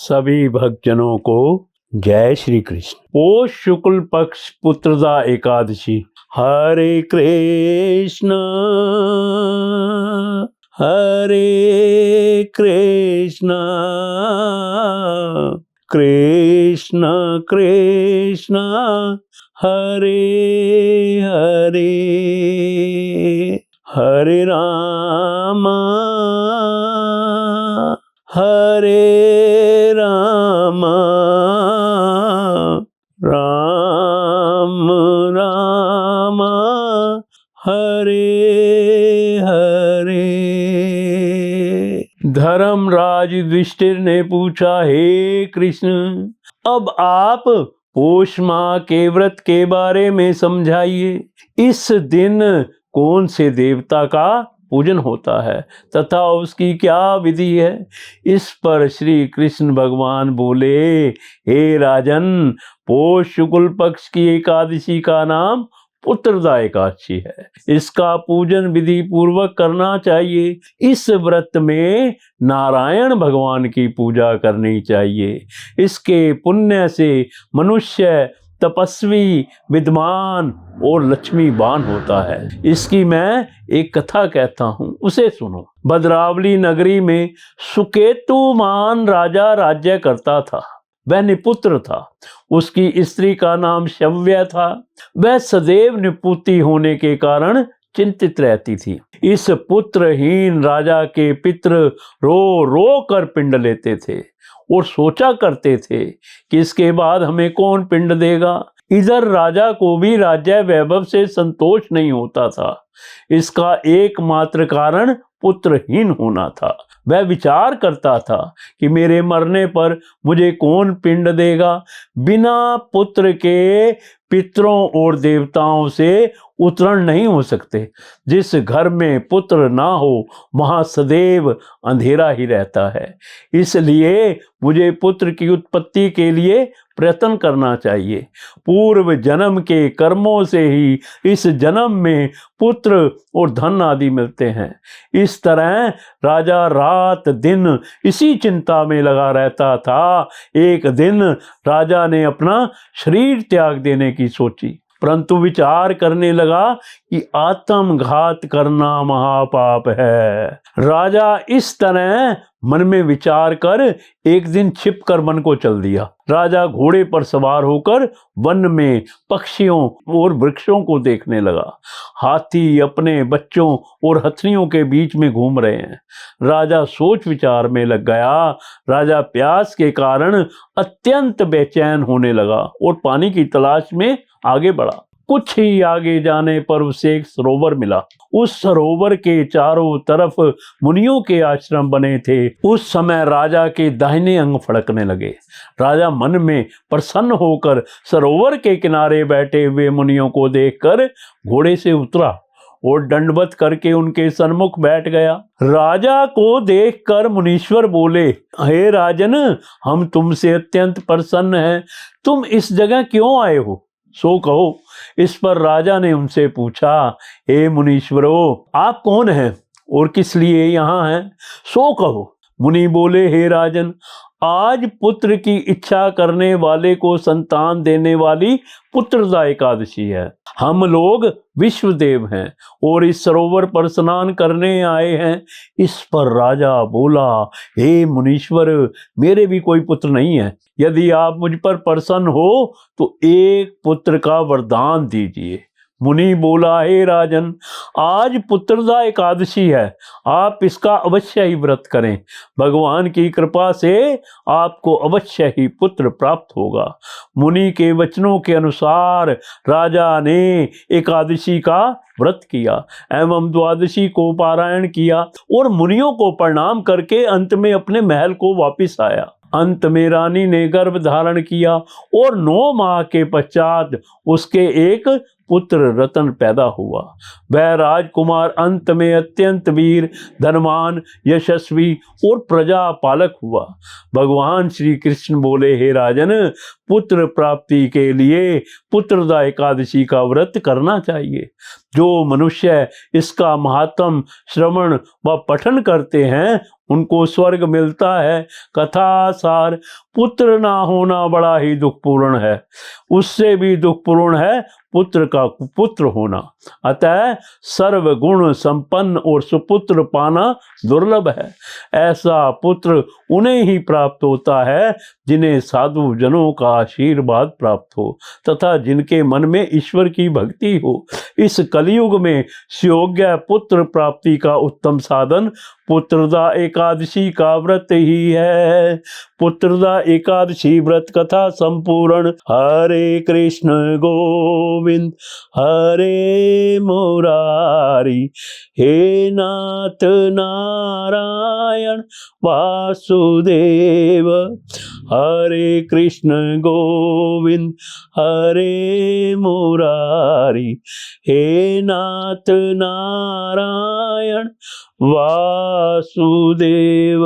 सभी भक्तजनों को जय श्री कृष्ण। पोष शुक्ल पक्ष पुत्रदा एकादशी। हरे कृष्ण कृष्ण कृष्ण हरे हरे, हरे राम राम राम हरे हरे। धर्मराज युधिष्ठिर ने पूछा, हे कृष्ण, अब आप पोष माह के व्रत के बारे में समझाइए। इस दिन कौन से देवता का पूजन होता है तथा उसकी क्या विधि है। इस पर श्री कृष्ण भगवान बोले, हे राजन, पोष शुक्ल पक्ष की एकादशी का नाम पुत्रदा एकादशी है। इसका पूजन विधि पूर्वक करना चाहिए। इस व्रत में नारायण भगवान की पूजा करनी चाहिए। इसके पुण्य से मनुष्य तपस्वी, विद्वान और लक्ष्मीवान होता है। इसकी मैं एक कथा कहता हूँ, उसे सुनो। भद्रावली नगरी में सुकेतुमान राजा राज्य करता था। वह निपुत्र था। उसकी स्त्री का नाम शव्या था। वह सदैव निपुती होने के कारण चिंतित रहती थी। इस पुत्रहीन राजा के पितृ रो रो कर पिंड लेते थे और सोचा करते थे कि इसके बाद हमें कौन पिंड देगा। इधर राजा को भी राज्य वैभव से संतोष नहीं होता था। इसका एकमात्र कारण पुत्रहीन होना था। वह विचार करता था कि मेरे मरने पर मुझे कौन पिंड देगा। बिना पुत्र के पितरों और देवताओं से उतरण नहीं हो सकते। जिस घर में पुत्र ना हो वहाँ सदैव अंधेरा ही रहता है। इसलिए मुझे पुत्र की उत्पत्ति के लिए प्रयत्न करना चाहिए। पूर्व जन्म के कर्मों से ही इस जन्म में पुत्र और धन आदि मिलते हैं। इस तरह राजा रात दिन इसी चिंता में लगा रहता था। एक दिन राजा ने अपना शरीर त्याग देने की सोची, परंतु विचार करने लगा कि आत्मघात करना महापाप है। राजा इस तरह मन में विचार कर एक दिन छिपकर वन को चल दिया। राजा घोड़े पर सवार होकर वन में पक्षियों और वृक्षों को देखने लगा। हाथी अपने बच्चों और हथनियों के बीच में घूम रहे हैं। राजा सोच विचार में लग गया। राजा प्यास के कारण अत्यंत बेचैन होने लगा और पानी की तलाश में आगे बढ़ा। कुछ ही आगे जाने पर उसे एक सरोवर मिला। उस सरोवर के चारों तरफ मुनियों के आश्रम बने थे। उस समय राजा के दाहिने अंग फड़कने लगे। राजा मन में प्रसन्न होकर सरोवर के किनारे बैठे हुए मुनियों को देखकर घोड़े से उतरा और दंडवत करके उनके सन्मुख बैठ गया। राजा को देखकर मुनीश्वर बोले, हे राजन, हम तुमसे अत्यंत प्रसन्न हैं। तुम इस जगह क्यों आए हो, सो कहो। इस पर राजा ने उनसे पूछा, हे मुनीश्वरों, आप कौन हैं और किस लिए यहाँ हैं, सो कहो। मुनि बोले, हे राजन, आज पुत्र की इच्छा करने वाले को संतान देने वाली पुत्रदा एकादशी है। हम लोग विश्वदेव हैं और इस सरोवर पर स्नान करने आए हैं। इस पर राजा बोला, हे मुनीश्वर, मेरे भी कोई पुत्र नहीं है। यदि आप मुझ पर प्रसन्न हो तो एक पुत्र का वरदान दीजिए। मुनि बोला, हे राजन, आज पुत्रदा एकादशी है। आप इसका अवश्य ही व्रत करें। भगवान की कृपा से आपको अवश्य ही पुत्र प्राप्त होगा। मुनि के वचनों के अनुसार राजा ने एकादशी का व्रत किया एवं द्वादशी को पारायण किया और मुनियों को प्रणाम करके अंत में अपने महल को वापिस आया। अंत में रानी ने गर्भ धारण किया और 9 माह के पश्चात उसके एक पुत्र रतन पैदा हुआ। वह राजकुमार अंत में अत्यंत वीर, धनवान, यशस्वी और प्रजा पालक हुआ। भगवान श्री कृष्ण बोले, हे राजन, पुत्र प्राप्ति के लिए पुत्रदा एकादशी का व्रत करना चाहिए। जो मनुष्य इसका महात्म श्रवण व पठन करते हैं उनको स्वर्ग मिलता है। कथा सार, पुत्र ना होना बड़ा ही दुखपूर्ण है, उससे भी दुखपूर्ण है पुत्र का कुपुत्र होना। अतः सर्वगुण संपन्न और सुपुत्र पाना दुर्लभ है। ऐसा पुत्र उन्हें ही प्राप्त होता है जिन्हें साधु जनों का आशीर्वाद प्राप्त हो तथा जिनके मन में ईश्वर की भक्ति हो। इस कलयुग में सुयोग्य पुत्र प्राप्ति का उत्तम साधन पुत्रदा एकादशी का व्रत ही है। पुत्रदा एकादशी व्रत कथा संपूर्ण। हरे कृष्ण गोविंद हरे मुरारी, हे नाथ नारायण वासुदेव। हरे कृष्ण गोविंद हरे मुरारी, हे नाथ नारायण वासुदेव।